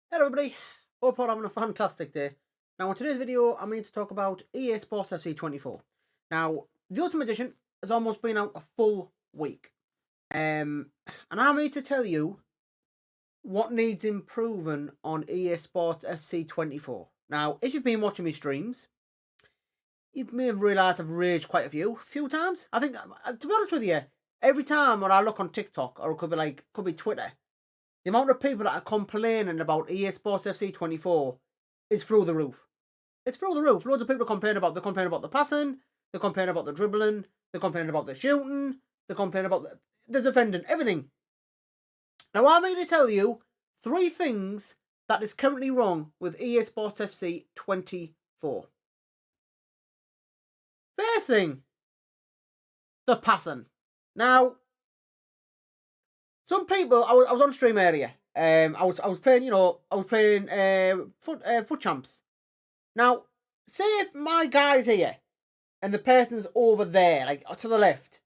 Hello everybody, hope you're having a fantastic day. Now in today's video I'm going to talk about EA Sports FC 24. Now the Ultimate Edition has almost been out a full week. And I'm here to tell you what needs improving on EA Sports FC 24. Now if you've been watching my streams, you may have realised I've raged quite a few times. I think, to be honest with you, every time when I look on TikTok, or it could be Twitter, the amount of people that are complaining about EA Sports FC 24 is through the roof. It's through the roof. Loads of people they're complaining about the passing, they're complaining about the dribbling, they're complaining about the shooting, they're complaining about the defending, everything. Now I'm going to tell you 3 things that is currently wrong with EA Sports FC 24. First thing, the passing. Now, some people, I was on stream earlier. I was playing, foot champs. Now, say if my guy's here and the person's over there, like to the left,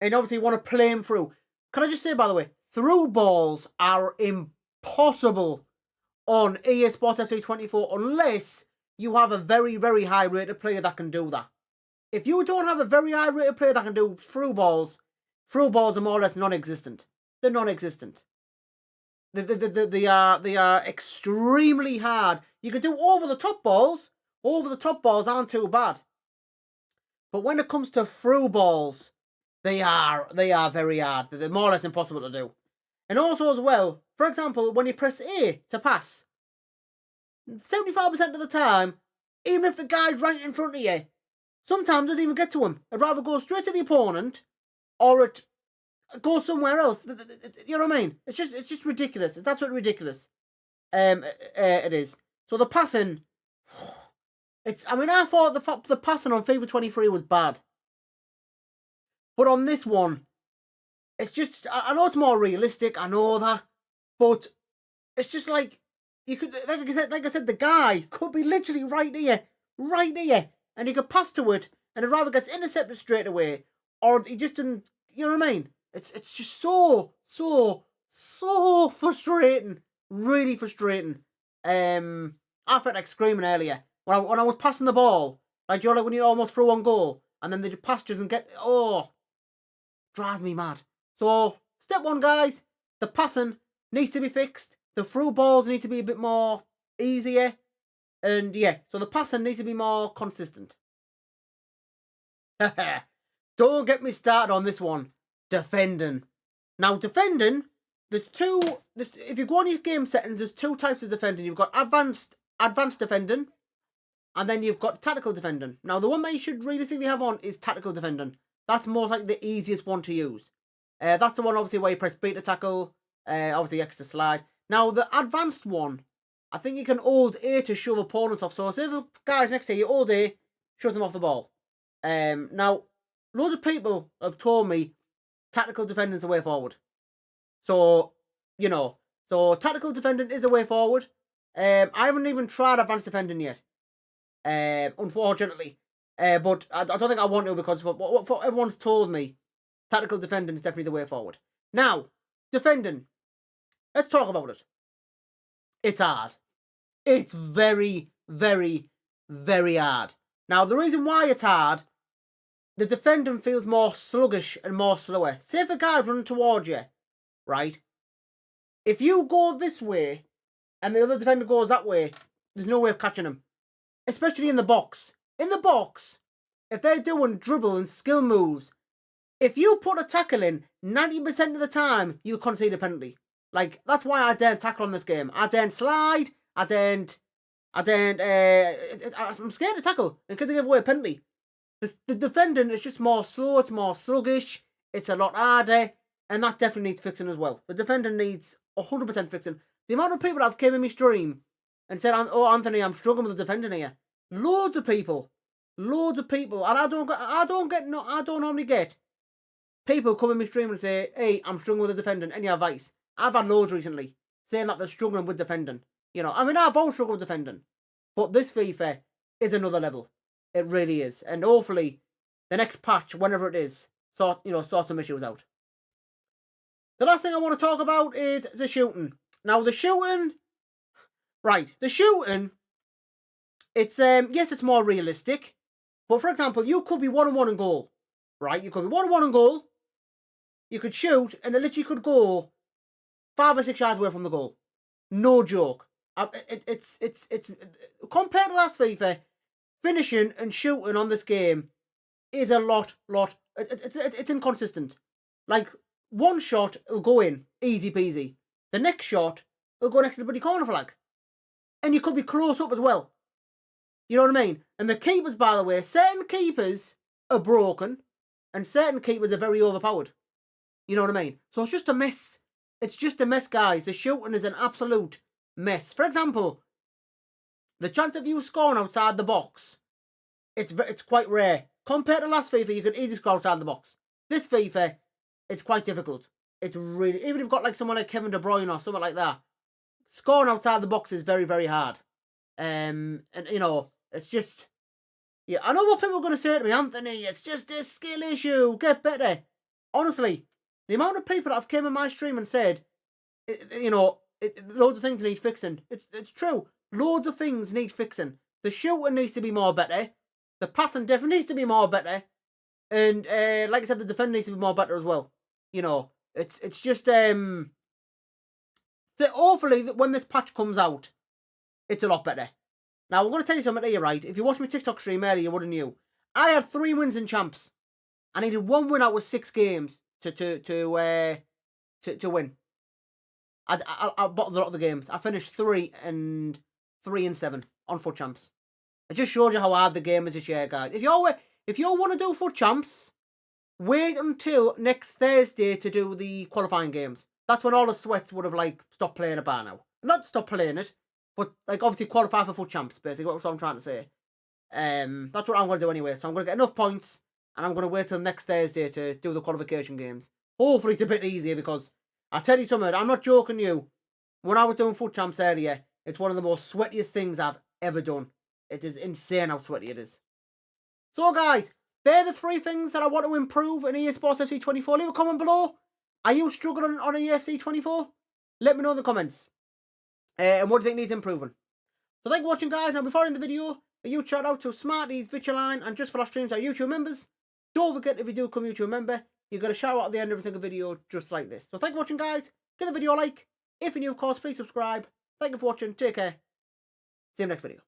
and obviously you want to play him through. Can I just say, by the way, through balls are impossible on EA Sports FC 24 unless you have a very, very high rated player that can do that. If you don't have a very high rated player that can do through balls are more or less non-existent. They're non-existent. They are extremely hard. You can do over the top balls. Over the top balls aren't too bad. But when it comes to through balls, they are very hard. They're more or less impossible to do. And also as well, for example, when you press A to pass, 75% of the time, even if the guy's right in front of you, sometimes I don't even get to him. I'd rather go straight to the opponent, or it goes somewhere else. You know what I mean? It's just ridiculous. It's absolutely ridiculous. It is. So the passing, I thought the passing on FIFA 23 was bad, but on this one, it's just. I know it's more realistic. I know that, but it's just like you could, like I said, the guy could be literally right here, and he could pass to it, and it either gets intercepted straight away, or he just didn't. You know what I mean? It's just so frustrating. Really frustrating. I felt like screaming earlier when I was passing the ball. Like you're like when you almost throw on goal and then they just pass and get drives me mad. So step 1, guys, the passing needs to be fixed. The through balls need to be a bit more easier. And yeah, so the passing needs to be more consistent. Don't get me started on this one. Defending. Now, defending, if you go on your game settings, there's 2 types of defending. You've got advanced defending, and then you've got tactical defending. Now, the one that you should realistically have on is tactical defending. That's more like the easiest one to use. That's the one, obviously, where you press B to tackle, obviously X to slide. Now, the advanced one, I think you can hold A to shove opponents off. So, if the guy's next to you, hold A, shoves them off the ball. Now, loads of people have told me tactical defending is the way forward. So, tactical defending is the way forward. I haven't even tried advanced defending yet, unfortunately. But I don't think I want to, because what everyone's told me, tactical defending is definitely the way forward. Now, defending. Let's talk about it. It's hard. It's very, very, very hard. Now, the reason why it's hard, the defending feels more sluggish and more slower. Say if a guy's running towards you, right? If you go this way and the other defender goes that way, there's no way of catching him. Especially in the box. In the box, if they're doing dribble and skill moves, if you put a tackle in, 90% of the time, you'll concede a penalty. Like, that's why I daren't tackle on this game. I daren't slide. I'm scared to tackle because they give away a penalty. The defending is just more slow, it's more sluggish, it's a lot harder, and that definitely needs fixing as well. The defending needs 100% fixing. The amount of people that have came in my stream and said, "Oh, Anthony, I'm struggling with the defending here." Loads of people, and I don't normally get people come in my stream and say, "Hey, I'm struggling with the defending. Any advice?" I've had loads recently saying that they're struggling with defending. I've always struggled with defending, but this FIFA is another level. It really is. And hopefully, the next patch, whenever it is, sort some issues out. The last thing I want to talk about is the shooting. Now, the shooting, Right, the shooting, it's yes, it's more realistic. But for example, you could be 1-on-1 in goal. Right? You could be 1-on-1 in goal. You could shoot, and it literally could go 5 or 6 yards away from the goal. No joke. It's compared to last FIFA, finishing and shooting on this game is a lot. It's inconsistent. Like, one shot will go in, easy peasy. The next shot will go next to the bloody corner flag. And you could be close up as well. You know what I mean? And the keepers, by the way, certain keepers are broken, and certain keepers are very overpowered. You know what I mean? So it's just a mess. It's just a mess, guys. The shooting is an absolute mess. For example, the chance of you scoring outside the box, it's quite rare. Compared to last FIFA, you can easily score outside the box. This FIFA, it's quite difficult. It's really, even if you've got like someone like Kevin De Bruyne or something like that, scoring outside the box is very, very hard. And you know, it's just, yeah, I know what people are going to say to me, Anthony, it's just a skill issue, get better. Honestly, the amount of people that have came in my stream and said, you know, loads of things need fixing. It's true. Loads of things need fixing. The shooting needs to be more better. The passing definitely needs to be more better. And like I said, the defending needs to be more better as well. You know, it's just hopefully that when this patch comes out, it's a lot better. Now I'm going to tell you something here, right? If you watched my TikTok stream earlier, you would have knew. I had 3 wins in champs. I needed 1 win out of 6 games to win. I bottled a lot of the games. I finished 3-7 on FUT champs. It just showed you how hard the game is this year, guys. If you want to do FUT champs, wait until next Thursday to do the qualifying games. That's when all the sweats would have like stopped playing it by now. Not stopped playing it, but like obviously qualify for FUT champs. Basically, that's what I'm trying to say. That's what I'm going to do anyway. So I'm going to get enough points, and I'm going to wait till next Thursday to do the qualification games. Hopefully, it's a bit easier because I tell you something. I'm not joking you. When I was doing FUT champs earlier, it's one of the most sweatiest things I've ever done. It is insane how sweaty it is. So, guys, they're the 3 things that I want to improve in EA Sports FC 24. Leave a comment below. Are you struggling on EFC 24? Let me know in the comments. And what do you think needs improving? So, thanks for watching, guys. Now, before I end the video, a huge shout out to Smarties, Vitualine, and Just For Our Streams, our YouTube members. Don't forget, if you do become a YouTube member, you get a shout out at the end of every single video, just like this. So, thanks for watching, guys. Give the video a like. If you're new, of course, please subscribe. Thank you for watching. Take care. See you in the next video.